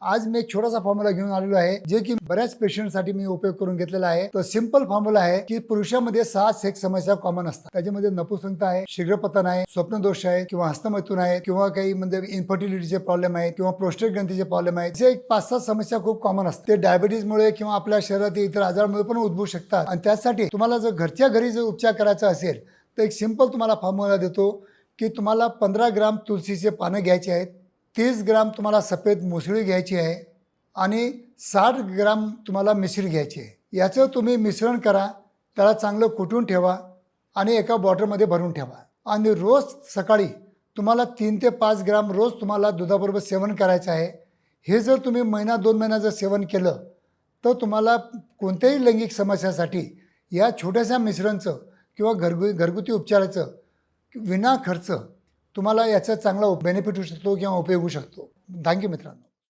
आज मी एक छोटासा फॉर्म्युला घेऊन आलेलो आहे जे की बऱ्याच पेशंटसाठी मी उपयोग करून घेतलेला आहे. तो सिंपल फॉर्म्युला आहे की पुरुषामध्ये 6 सेक्स समस्या कॉमन असतात. त्याच्यामध्ये नपुंसकता आहे, शीघ्रपतन आहे, स्वप्नदोष आहे किंवा हस्तमैथुन आहे किंवा काही म्हणजे इन्फर्टिलिटीचे प्रॉब्लेम आहेत किंवा प्रोस्टेट ग्रंथीचे प्रॉब्लेम आहेत. जे 5-7 समस्या खूप कॉमन असतात. ते डायबिटीजमुळे किंवा आपल्या शरीरातील इतर आजारामुळे पण उद्भवू शकतात. आणि त्यासाठी तुम्हाला जर घरच्या घरी जर उपचार करायचा असेल तर एक सिंपल तुम्हाला फॉर्म्युला देतो की तुम्हाला 15 ग्राम तुळशीचे पानं घ्यायचे आहेत, 30 ग्राम तुम्हाला सफेद मुसळी घ्यायची आहे आणि 60 ग्राम तुम्हाला मिश्री घ्यायची आहे. याचं तुम्ही मिश्रण करा, त्याला चांगलं कुटून ठेवा आणि एका बॉटलमध्ये भरून ठेवा. आणि रोज सकाळी तुम्हाला 3 ते 5 ग्राम रोज तुम्हाला दुधाबरोबर सेवन करायचं आहे. हे जर तुम्ही महिना 2 महिना जर सेवन केलं तर तुम्हाला कोणत्याही लैंगिक समस्यासाठी या छोट्याशा मिश्रणचं किंवा घरगुती उपचाराचं विना खर्च तुम्हाला याचा चांगला बेनिफिट होऊ शकतो किंवा उपयोग होऊ शकतो. थँक्यू मित्रांनो.